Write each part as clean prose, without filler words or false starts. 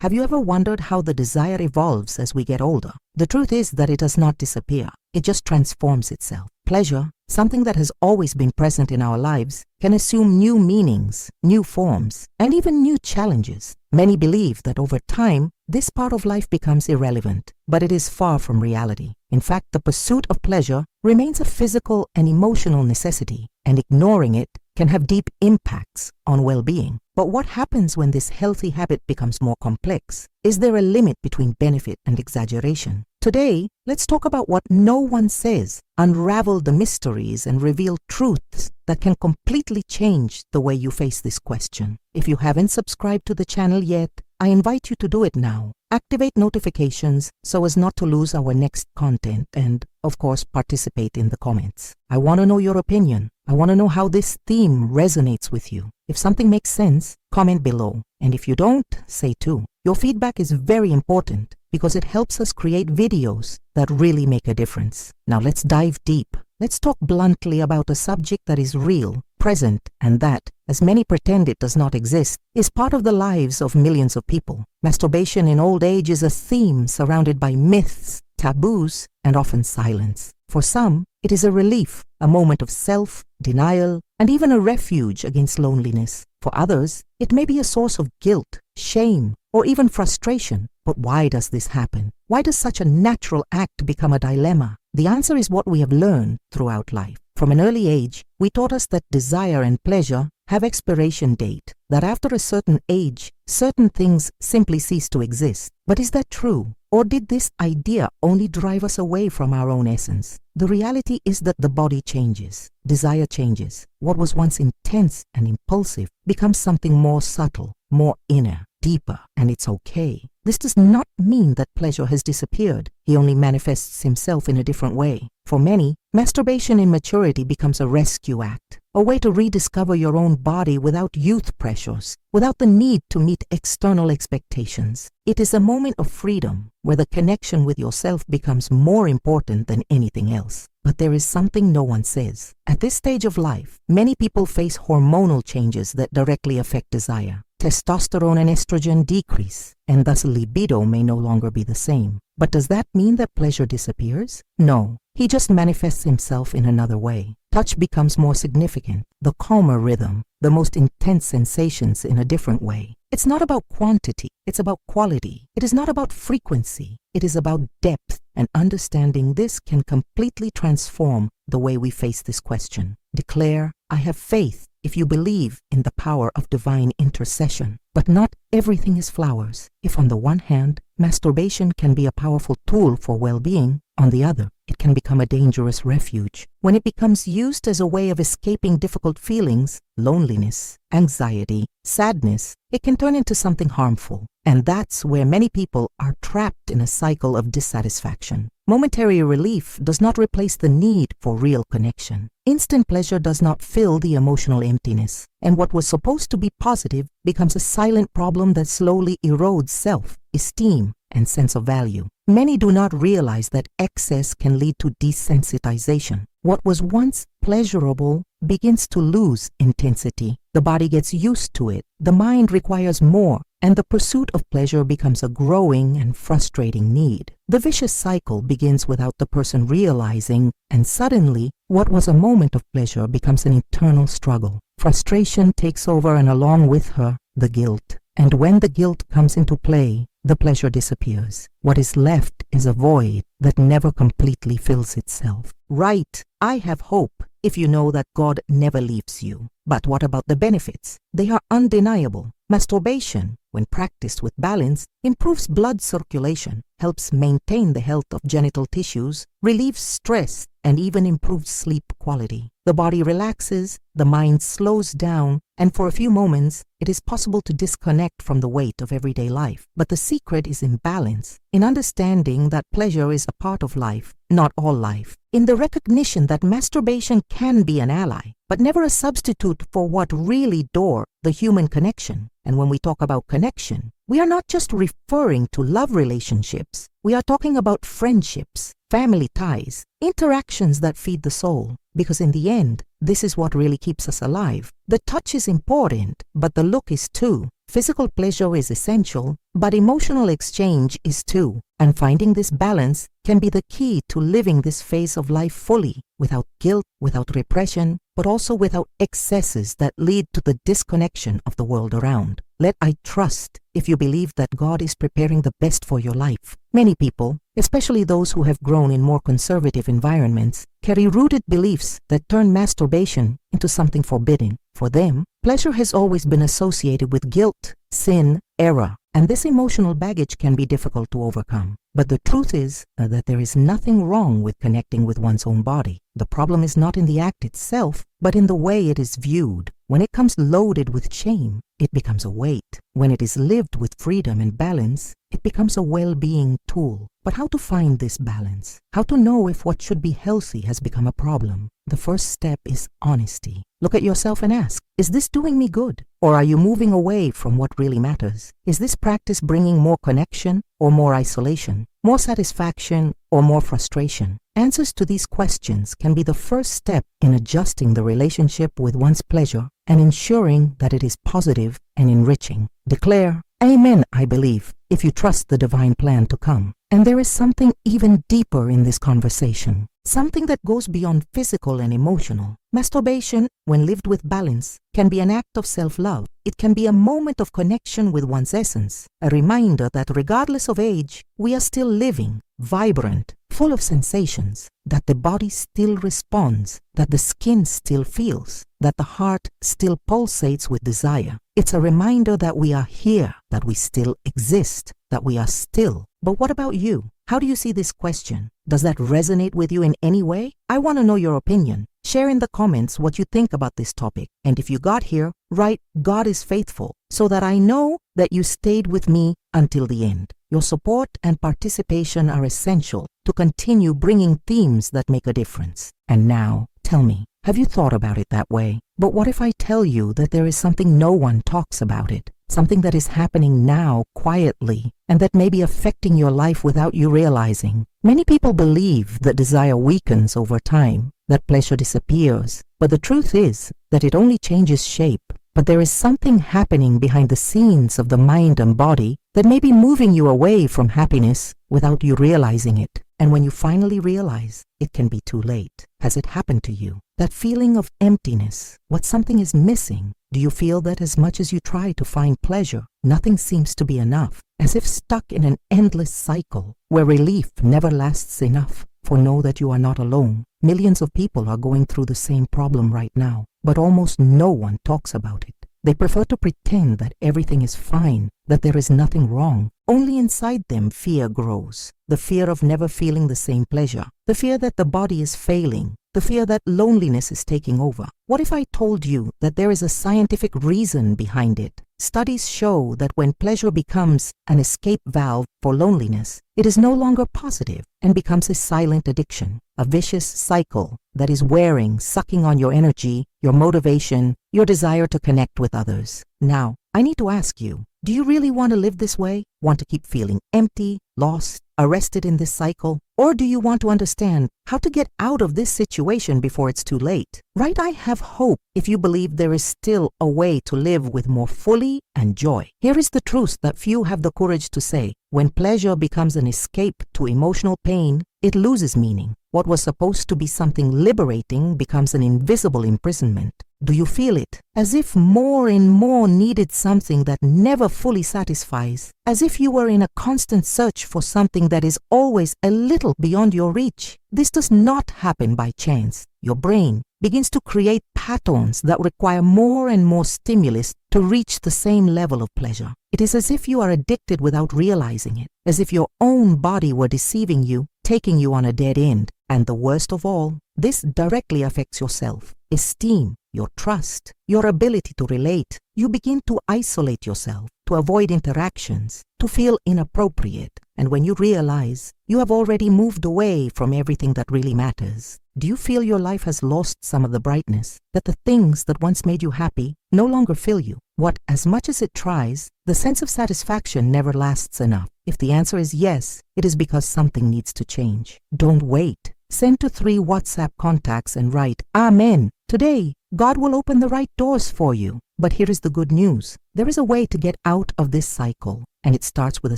Have you ever wondered how the desire evolves as we get older? The truth is that it does not disappear. It just transforms itself. Pleasure, something that has always been present in our lives, can assume new meanings, new forms, and even new challenges. Many believe that over time, this part of life becomes irrelevant, but it is far from reality. In fact, the pursuit of pleasure remains a physical and emotional necessity, and ignoring it can have deep impacts on well-being. But what happens when this healthy habit becomes more complex? Is there a limit between benefit and exaggeration? Today, let's talk about what no one says, unravel the mysteries, and reveal truths that can completely change the way you face this question. If you haven't subscribed to the channel yet, I invite you to do it now. Activate notifications so as not to lose our next content and, of course, participate in the comments. I want to know your opinion. I want to know how this theme resonates with you. If something makes sense, comment below. And if you don't, say too. Your feedback is very important because it helps us create videos that really make a difference. Now let's dive deep. Let's talk bluntly about a subject that is real, present, and that, as many pretend it does not exist, is part of the lives of millions of people. Masturbation in old age is a theme surrounded by myths, taboos, and often silence. For some, it is a relief, a moment of self-denial, and even a refuge against loneliness. For others, it may be a source of guilt, shame, or even frustration. But why does this happen? Why does such a natural act become a dilemma? The answer is what we have learned throughout life. From an early age, we taught us that desire and pleasure have expiration date, that after a certain age, certain things simply cease to exist. But is that true? Or did this idea only drive us away from our own essence? The reality is that the body changes, desire changes. What was once intense and impulsive becomes something more subtle, more inner, deeper, and it's okay. This does not mean that pleasure has disappeared. He only manifests himself in a different way. For many, masturbation in maturity becomes a rescue act, a way to rediscover your own body without youth pressures, without the need to meet external expectations. It is a moment of freedom, where the connection with yourself becomes more important than anything else. But there is something no one says. At this stage of life, many people face hormonal changes that directly affect desire. Testosterone and estrogen decrease, and thus libido may no longer be the same. But does that mean that pleasure disappears? No, he just manifests himself in another way. Touch becomes more significant, the calmer rhythm, the most intense sensations in a different way. It's not about quantity, it's about quality. It is not about frequency, it is about depth, and understanding this can completely transform the way we face this question. Declare, I have faith, if you believe in the power of divine intercession. But not everything is flowers. If on the one hand, masturbation can be a powerful tool for well-being, on the other, it can become a dangerous refuge. When it becomes used as a way of escaping difficult feelings, loneliness, anxiety, sadness, it can turn into something harmful. And that's where many people are trapped in a cycle of dissatisfaction. Momentary relief does not replace the need for real connection. Instant pleasure does not fill the emotional emptiness, and what was supposed to be positive becomes a silent problem that slowly erodes self-esteem and sense of value. Many do not realize that excess can lead to desensitization. What was once pleasurable begins to lose intensity. The body gets used to it. The mind requires more, and the pursuit of pleasure becomes a growing and frustrating need. The vicious cycle begins without the person realizing, and suddenly, what was a moment of pleasure becomes an internal struggle. Frustration takes over, and along with her, the guilt. And when the guilt comes into play, the pleasure disappears. What is left is a void that never completely fills itself. Right, I have hope if you know that God never leaves you. But what about the benefits? They are undeniable. Masturbation, when practiced with balance, improves blood circulation, helps maintain the health of genital tissues, relieves stress, and even improves sleep quality. The body relaxes, the mind slows down, and for a few moments, it is possible to disconnect from the weight of everyday life. But the secret is in balance, in understanding that pleasure is a part of life, not all life, in the recognition that masturbation can be an ally, but never a substitute for what really adore the human connection. And when we talk about connection, we are not just referring to love relationships. We are talking about friendships, family ties, interactions that feed the soul. Because in the end, this is what really keeps us alive. The touch is important, but the look is too. Physical pleasure is essential, but emotional exchange is too. And finding this balance can be the key to living this phase of life fully, without guilt, without repression, but also without excesses that lead to the disconnection of the world around. Let I trust if you believe that God is preparing the best for your life. Many people, especially those who have grown in more conservative environments, carry rooted beliefs that turn masturbation into something forbidden. For them, pleasure has always been associated with guilt, sin, error, and this emotional baggage can be difficult to overcome. But the truth is that there is nothing wrong with connecting with one's own body. The problem is not in the act itself, but in the way it is viewed. When it comes loaded with shame, it becomes a weight. When it is lived with freedom and balance, it becomes a well-being tool. But how to find this balance? How to know if what should be healthy has become a problem? The first step is honesty. Look at yourself and ask, is this doing me good? Or are you moving away from what really matters? Is this practice bringing more connection or more isolation? More satisfaction or more frustration? Answers to these questions can be the first step in adjusting the relationship with one's pleasure and ensuring that it is positive and enriching. Declare, Amen, I believe, if you trust the divine plan to come. And there is something even deeper in this conversation, something that goes beyond physical and emotional. Masturbation, when lived with balance, can be an act of self-love. It can be a moment of connection with one's essence, a reminder that regardless of age, we are still living, vibrant, full of sensations, that the body still responds, that the skin still feels, that the heart still pulsates with desire. It's a reminder that we are here, that we still exist, that we are still. But what about you? How do you see this question? Does that resonate with you in any way? I want to know your opinion. Share in the comments what you think about this topic. And if you got here, write God is faithful so that I know that you stayed with me until the end. Your support and participation are essential to continue bringing themes that make a difference. And now, tell me, have you thought about it that way? But what if I tell you that there is something no one talks about it? Something that is happening now quietly and that may be affecting your life without you realizing. Many people believe that desire weakens over time, that pleasure disappears, but the truth is that it only changes shape. But there is something happening behind the scenes of the mind and body that may be moving you away from happiness without you realizing it. And when you finally realize, it can be too late. Has it happened to you? That feeling of emptiness, what something is missing. Do you feel that as much as you try to find pleasure, nothing seems to be enough, as if stuck in an endless cycle where relief never lasts enough? For know that you are not alone. Millions of people are going through the same problem right now, but almost no one talks about it. They prefer to pretend that everything is fine, that there is nothing wrong. Only inside them fear grows. The fear of never feeling the same pleasure. The fear that the body is failing. The fear that loneliness is taking over. What if I told you that there is a scientific reason behind it? Studies show that when pleasure becomes an escape valve for loneliness, it is no longer positive and becomes a silent addiction, a vicious cycle that is wearing, sucking on your energy, your motivation, your desire to connect with others. Now, I need to ask you, do you really want to live this way? Want to keep feeling empty, lost, arrested in this cycle? Or do you want to understand how to get out of this situation before it's too late? Right? I have hope if you believe there is still a way to live with more fully and joy. Here is the truth that few have the courage to say. When pleasure becomes an escape to emotional pain, it loses meaning. What was supposed to be something liberating becomes an invisible imprisonment. Do you feel it? As if more and more needed something that never fully satisfies. As if you were in a constant search for something that is always a little beyond your reach. This does not happen by chance. Your brain begins to create patterns that require more and more stimulus to reach the same level of pleasure. It is as if you are addicted without realizing it. As if your own body were deceiving you, taking you on a dead end. And the worst of all, this directly affects your self-esteem, your trust, your ability to relate. You begin to isolate yourself, to avoid interactions, to feel inappropriate. And when you realize, you have already moved away from everything that really matters. Do you feel your life has lost some of the brightness? That the things that once made you happy no longer fill you? What, as much as it tries, the sense of satisfaction never lasts enough. If the answer is yes, it is because something needs to change. Don't wait. Send to 3 WhatsApp contacts and write, Amen. Today, God will open the right doors for you. But here is the good news. There is a way to get out of this cycle, and it starts with a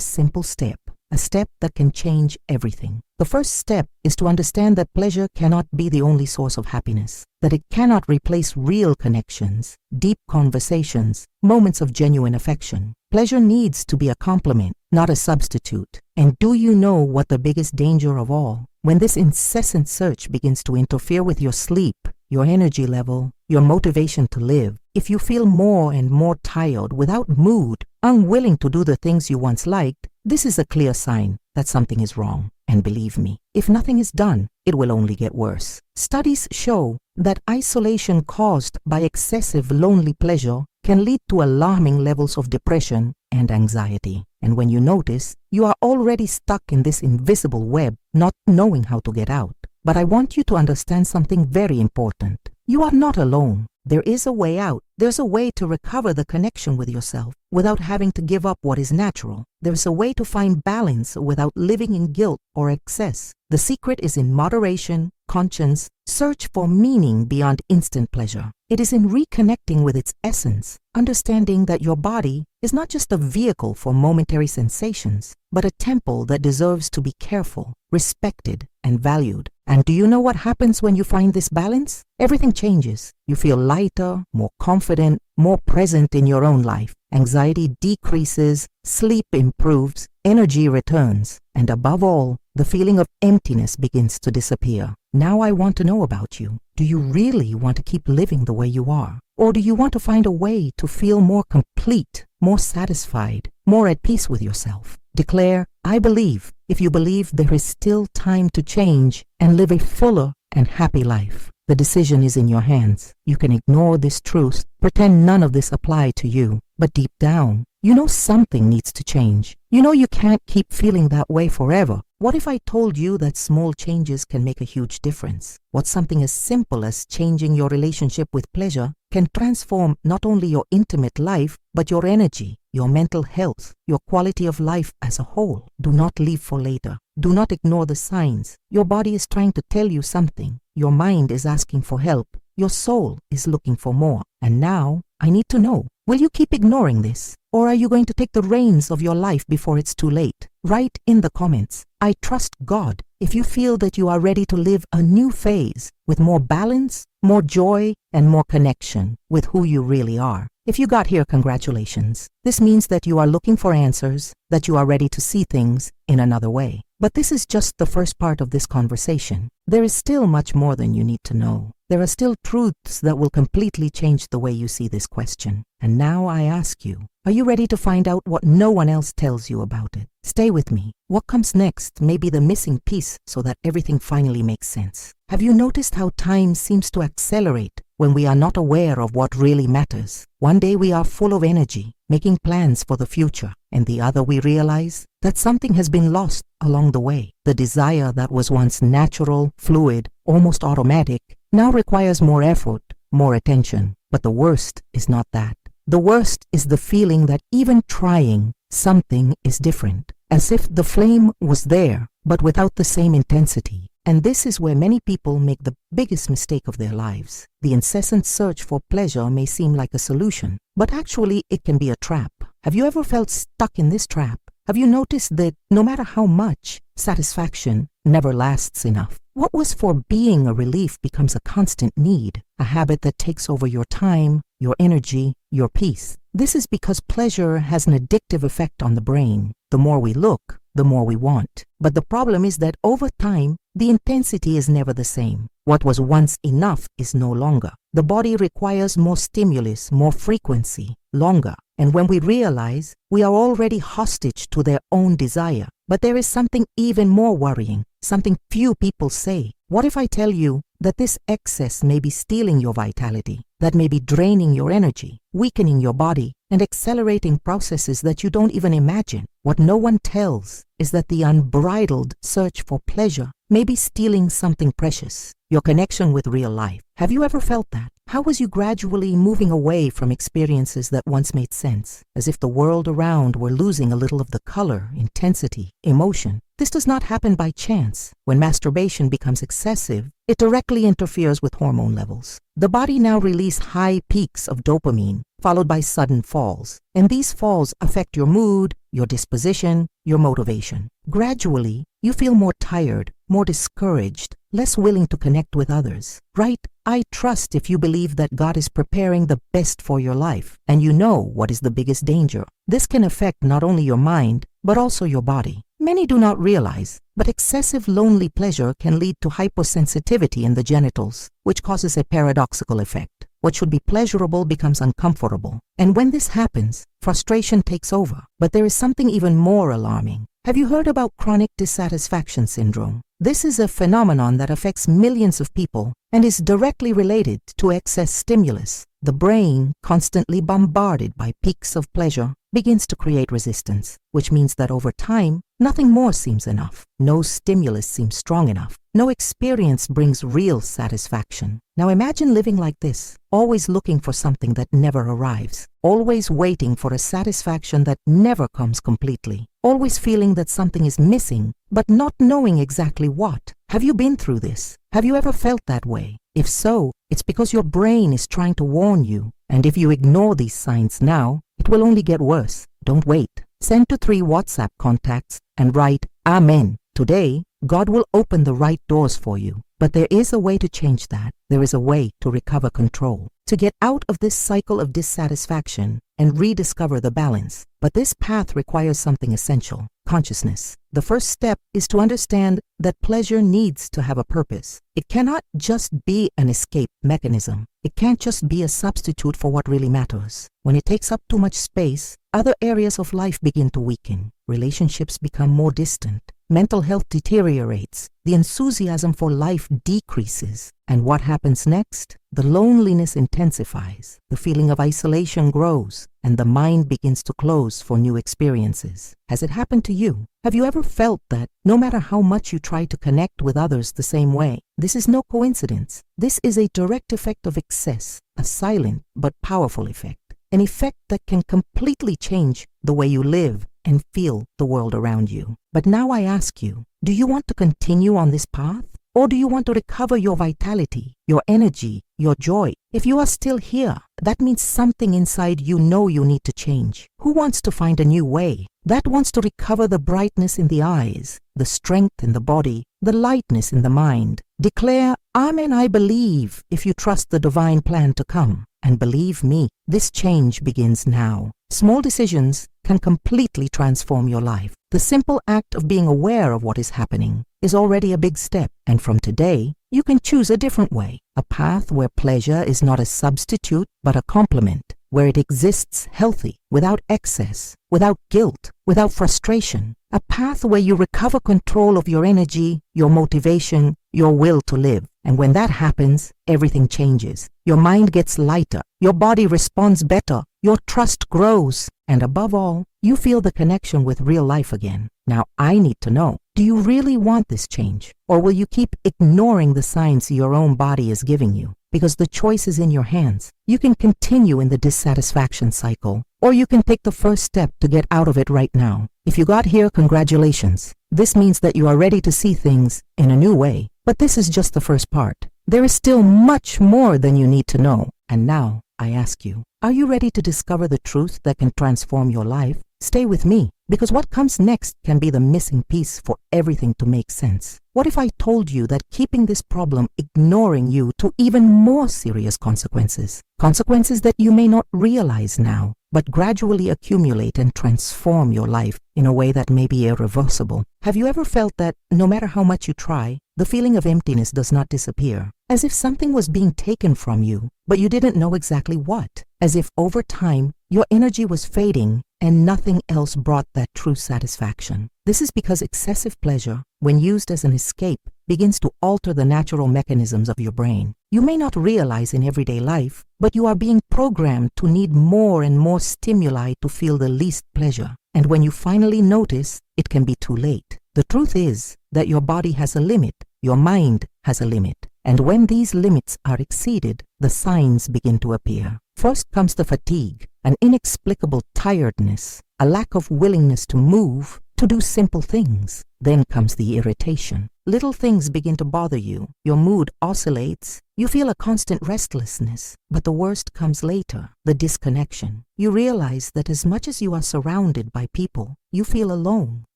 simple step. A step that can change everything. The first step is to understand that pleasure cannot be the only source of happiness, that it cannot replace real connections, deep conversations, moments of genuine affection. Pleasure needs to be a complement, not a substitute. And do you know what the biggest danger of all? When this incessant search begins to interfere with your sleep, your energy level, your motivation to live, if you feel more and more tired, without mood, unwilling to do the things you once liked, this is a clear sign that something is wrong. And believe me, if nothing is done, it will only get worse. Studies show that isolation caused by excessive lonely pleasure can lead to alarming levels of depression and anxiety. And when you notice, you are already stuck in this invisible web, not knowing how to get out. But I want you to understand something very important. You are not alone. There is a way out. There's a way to recover the connection with yourself without having to give up what is natural. There's a way to find balance without living in guilt or excess. The secret is in moderation, conscience, search for meaning beyond instant pleasure. It is in reconnecting with its essence, understanding that your body is not just a vehicle for momentary sensations, but a temple that deserves to be careful, respected, and valued. And do you know what happens when you find this balance? Everything changes. You feel lighter, more confident, more present in your own life. Anxiety decreases, sleep improves, energy returns, and above all, the feeling of emptiness begins to disappear. Now I want to know about you. Do you really want to keep living the way you are? Or do you want to find a way to feel more complete, more satisfied, more at peace with yourself? Declare, I believe. If you believe, there is still time to change and live a fuller and happy life. The decision is in your hands. You can ignore this truth, pretend none of this applied to you, but deep down, you know something needs to change. You know you can't keep feeling that way forever. What if I told you that small changes can make a huge difference? What something as simple as changing your relationship with pleasure can transform not only your intimate life, but your energy, your mental health, your quality of life as a whole. Do not leave for later. Do not ignore the signs. Your body is trying to tell you something. Your mind is asking for help. Your soul is looking for more. And now, I need to know, will you keep ignoring this? Or are you going to take the reins of your life before it's too late? Write in the comments, I trust God, if you feel that you are ready to live a new phase with more balance, more joy, and more connection with who you really are. If you got here, congratulations. This means that you are looking for answers, that you are ready to see things in another way. But this is just the first part of this conversation. There is still much more than you need to know. There are still truths that will completely change the way you see this question. And now I ask you, are you ready to find out what no one else tells you about it? Stay with me. What comes next may be the missing piece so that everything finally makes sense. Have you noticed how time seems to accelerate when we are not aware of what really matters? One day we are full of energy, making plans for the future, and the other we realize that something has been lost along the way. The desire that was once natural, fluid, almost automatic, now requires more effort, more attention. But the worst is not that. The worst is the feeling that even trying something is different, as if the flame was there, but without the same intensity. And this is where many people make the biggest mistake of their lives. The incessant search for pleasure may seem like a solution, but actually it can be a trap. Have you ever felt stuck in this trap? Have you noticed that no matter how much, satisfaction never lasts enough? What was for being a relief becomes a constant need, a habit that takes over your time, your energy, your peace. This is because pleasure has an addictive effect on the brain. The more we look, the more we want. But the problem is that over time, the intensity is never the same. What was once enough is no longer. The body requires more stimulus, more frequency, longer. And when we realize, we are already hostage to their own desire. But there is something even more worrying, something few people say. What if I tell you that this excess may be stealing your vitality, that may be draining your energy, weakening your body, and accelerating processes that you don't even imagine? What no one tells is that the unbridled search for pleasure may be stealing something precious, your connection with real life. Have you ever felt that? How was you gradually moving away from experiences that once made sense, as if the world around were losing a little of the color, intensity, emotion? This does not happen by chance. When masturbation becomes excessive, it directly interferes with hormone levels. The body now releases high peaks of dopamine, followed by sudden falls. And these falls affect your mood, your disposition, your motivation. Gradually, you feel more tired, more discouraged, less willing to connect with others. Right? I trust if you believe that God is preparing the best for your life, and you know what is the biggest danger. This can affect not only your mind, but also your body. Many do not realize, but excessive lonely pleasure can lead to hypersensitivity in the genitals, which causes a paradoxical effect. What should be pleasurable becomes uncomfortable. And when this happens, frustration takes over. But there is something even more alarming. Have you heard about chronic dissatisfaction syndrome? This is a phenomenon that affects millions of people and is directly related to excess stimulus. The brain, constantly bombarded by peaks of pleasure, begins to create resistance, which means that over time, nothing more seems enough. No stimulus seems strong enough. No experience brings real satisfaction. Now imagine living like this, always looking for something that never arrives, always waiting for a satisfaction that never comes completely, always feeling that something is missing, but not knowing exactly what. Have you been through this? Have you ever felt that way? If so, it's because your brain is trying to warn you, and if you ignore these signs now, it will only get worse. Don't wait. Send to 3 WhatsApp contacts and write Amen. Today, God will open the right doors for you. But there is a way to change that. There is a way to recover control, to get out of this cycle of dissatisfaction and rediscover the balance. But this path requires something essential: consciousness. The first step is to understand that pleasure needs to have a purpose. It cannot just be an escape mechanism. It can't just be a substitute for what really matters. When it takes up too much space, other areas of life begin to weaken. Relationships become more distant. Mental health deteriorates. The enthusiasm for life decreases. And what happens next? The loneliness intensifies. The feeling of isolation grows, and the mind begins to close for new experiences. Has it happened to you? Have you ever felt that no matter how much you try to connect with others the same way, this is no coincidence? This is a direct effect of excess, a silent but powerful effect, an effect that can completely change the way you live and feel the world around you. But now I ask you, do you want to continue on this path? Or do you want to recover your vitality, your energy, your joy? If you are still here, that means something inside you know you need to change. Who wants to find a new way? That wants to recover the brightness in the eyes, the strength in the body, the lightness in the mind. Declare, Amen, I believe, if you trust the divine plan to come. And believe me, this change begins now. Small decisions can completely transform your life. The simple act of being aware of what is happening is already a big step. And from today, you can choose a different way. A path where pleasure is not a substitute, but a complement. Where it exists healthy, without excess, without guilt, without frustration. A path where you recover control of your energy, your motivation, your will to live. And when that happens, everything changes. Your mind gets lighter, your body responds better, your trust grows, and above all, you feel the connection with real life again. Now, I need to know, do you really want this change? Or will you keep ignoring the signs your own body is giving you? Because the choice is in your hands. You can continue in the dissatisfaction cycle, or you can take the first step to get out of it right now. If you got here, congratulations. This means that you are ready to see things in a new way. But this is just the first part. There is still much more than you need to know. And now, I ask you, are you ready to discover the truth that can transform your life? Stay with me, because what comes next can be the missing piece for everything to make sense. What if I told you that keeping this problem ignoring you to even more serious consequences? Consequences that you may not realize now, but gradually accumulate and transform your life in a way that may be irreversible. Have you ever felt that no matter how much you try, the feeling of emptiness does not disappear? As if something was being taken from you, but you didn't know exactly what. As if over time, your energy was fading and nothing else brought that true satisfaction. This is because excessive pleasure, when used as an escape, begins to alter the natural mechanisms of your brain. You may not realize in everyday life, but you are being programmed to need more and more stimuli to feel the least pleasure. And when you finally notice, it can be too late. The truth is that your body has a limit, your mind has a limit. And when these limits are exceeded, the signs begin to appear. First comes the fatigue, an inexplicable tiredness, a lack of willingness to move, to do simple things. Then comes the irritation. Little things begin to bother you. Your mood oscillates. You feel a constant restlessness. But the worst comes later, the disconnection. You realize that as much as you are surrounded by people, you feel alone.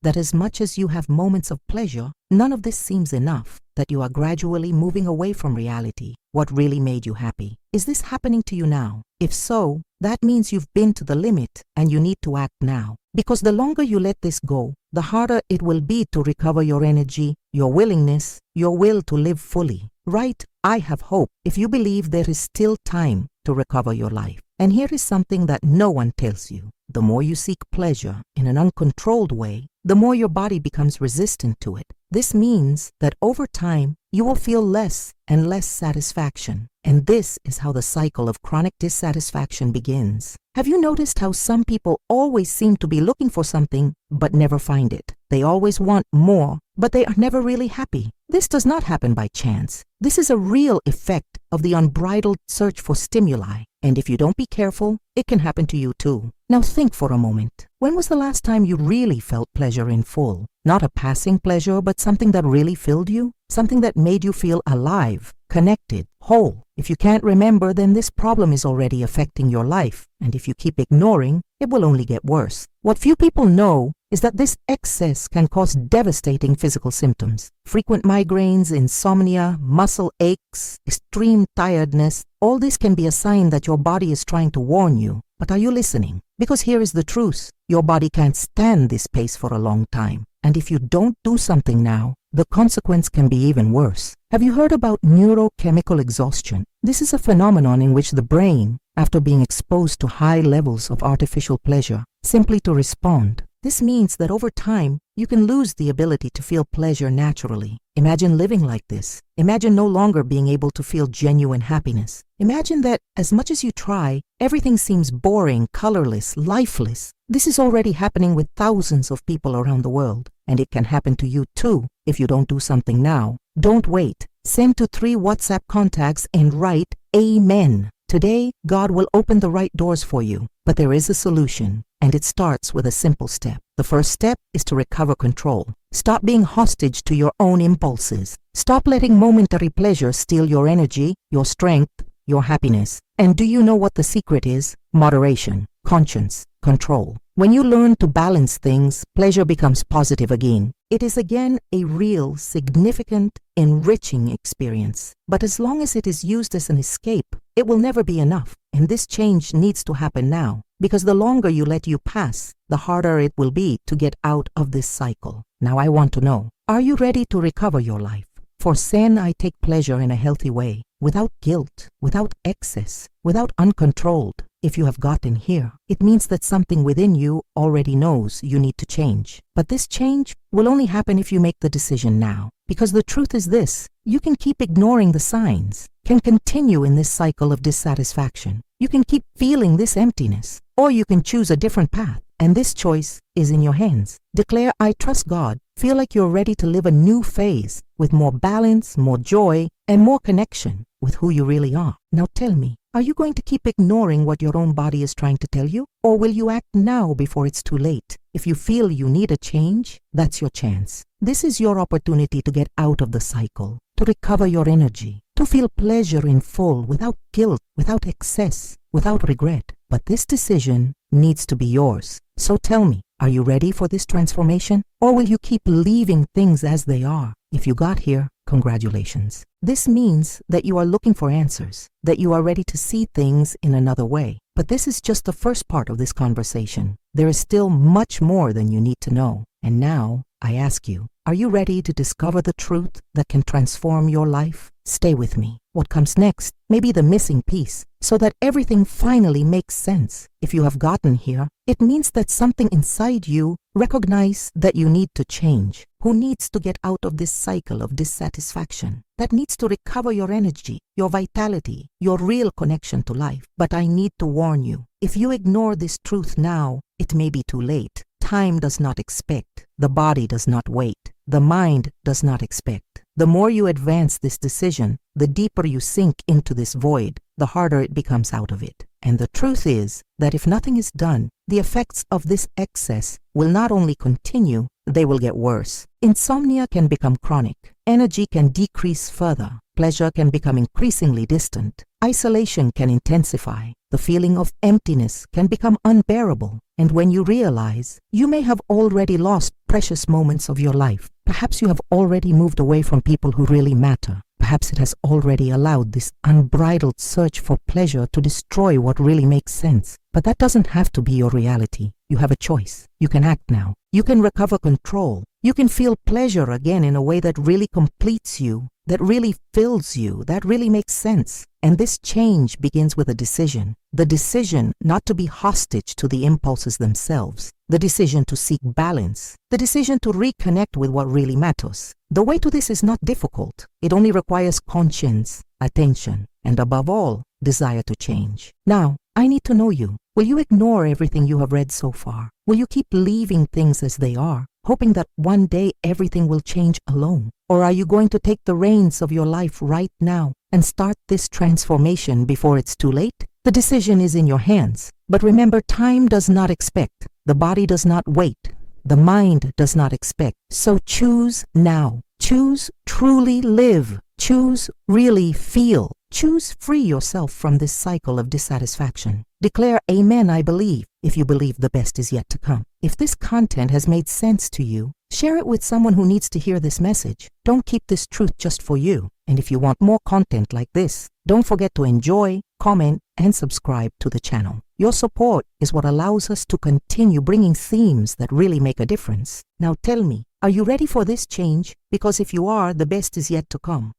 That as much as you have moments of pleasure, none of this seems enough. That you are gradually moving away from reality. What really made you happy? Is this happening to you now? If so, that means you've been to the limit and you need to act now. Because the longer you let this go, the harder it will be to recover your energy, your willingness, your will to live fully. Right? I have hope if you believe there is still time to recover your life. And here is something that no one tells you. The more you seek pleasure in an uncontrolled way, the more your body becomes resistant to it. This means that over time, you will feel less and less satisfaction. And this is how the cycle of chronic dissatisfaction begins. Have you noticed how some people always seem to be looking for something but never find it? They always want more, but they are never really happy. This does not happen by chance. This is a real effect of the unbridled search for stimuli. And if you don't be careful, it can happen to you too. Now think for a moment. When was the last time you really felt pleasure in full? Not a passing pleasure, but something that really filled you? Something that made you feel alive, connected, whole. If you can't remember, then this problem is already affecting your life. And if you keep ignoring, it will only get worse. What few people know is that this excess can cause devastating physical symptoms. Frequent migraines, insomnia, muscle aches, extreme tiredness, all this can be a sign that your body is trying to warn you. But are you listening? Because here is the truth. Your body can't stand this pace for a long time. And if you don't do something now, the consequence can be even worse. Have you heard about neurochemical exhaustion? This is a phenomenon in which the brain, after being exposed to high levels of artificial pleasure, simply to respond. This means that over time, you can lose the ability to feel pleasure naturally. Imagine living like this. Imagine no longer being able to feel genuine happiness. Imagine that as much as you try, everything seems boring, colorless, lifeless. This is already happening with thousands of people around the world. And it can happen to you too if you don't do something now. Don't wait. Send to 3 WhatsApp contacts and write Amen. Today, God will open the right doors for you. But there is a solution, and it starts with a simple step. The first step is to recover control. Stop being hostage to your own impulses. Stop letting momentary pleasure steal your energy, your strength, your happiness. And do you know what the secret is? Moderation, conscience, control. When you learn to balance things, pleasure becomes positive again. It is again a real, significant, enriching experience. But as long as it is used as an escape, it will never be enough. And this change needs to happen now. Because the longer you let you pass, the harder it will be to get out of this cycle. Now I want to know, are you ready to recover your life? For sin, I take pleasure in a healthy way, without guilt, without excess, without uncontrolled. If you have gotten here, it means that something within you already knows you need to change. But this change will only happen if you make the decision now. Because the truth is this, you can keep ignoring the signs, can continue in this cycle of dissatisfaction. You can keep feeling this emptiness, or you can choose a different path. And this choice is in your hands. Declare, I trust God. Feel like you're ready to live a new phase with more balance, more joy, and more connection with who you really are. Now tell me, are you going to keep ignoring what your own body is trying to tell you? Or will you act now before it's too late? If you feel you need a change, that's your chance. This is your opportunity to get out of the cycle, to recover your energy, to feel pleasure in full without guilt, without excess, without regret. But this decision needs to be yours. So tell me, are you ready for this transformation? Or will you keep leaving things as they are? If you got here, congratulations. This means that you are looking for answers, that you are ready to see things in another way. But this is just the first part of this conversation. There is still much more than you need to know. And now, I ask you, are you ready to discover the truth that can transform your life? Stay with me. What comes next may be the missing piece, so that everything finally makes sense. If you have gotten here, it means that something inside you recognizes that you need to change, who needs to get out of this cycle of dissatisfaction, that needs to recover your energy, your vitality, your real connection to life. But I need to warn you, if you ignore this truth now, it may be too late. Time does not expect. The body does not wait. The mind does not expect. The more you advance this decision, the deeper you sink into this void, the harder it becomes out of it. And the truth is that if nothing is done, the effects of this excess will not only continue, they will get worse. Insomnia can become chronic. Energy can decrease further. Pleasure can become increasingly distant. Isolation can intensify. The feeling of emptiness can become unbearable. And when you realize, you may have already lost precious moments of your life. Perhaps you have already moved away from people who really matter. Perhaps it has already allowed this unbridled search for pleasure to destroy what really makes sense. But that doesn't have to be your reality. You have a choice. You can act now. You can recover control. You can feel pleasure again in a way that really completes you, that really fills you, that really makes sense. And this change begins with a decision. The decision not to be hostage to the impulses themselves. The decision to seek balance. The decision to reconnect with what really matters. The way to this is not difficult. It only requires conscience, attention, and above all, desire to change. Now, I need to know you. Will you ignore everything you have read so far? Will you keep leaving things as they are, hoping that one day everything will change alone? Or are you going to take the reins of your life right now and start this transformation before it's too late? The decision is in your hands. But remember, time does not expect. The body does not wait. The mind does not expect. So choose now. Choose truly live. Choose really feel. Choose free yourself from this cycle of dissatisfaction. Declare, Amen, I believe, if you believe the best is yet to come. If this content has made sense to you, share it with someone who needs to hear this message. Don't keep this truth just for you. And if you want more content like this, don't forget to enjoy, comment, and subscribe to the channel. Your support is what allows us to continue bringing themes that really make a difference. Now tell me, are you ready for this change? Because if you are, the best is yet to come.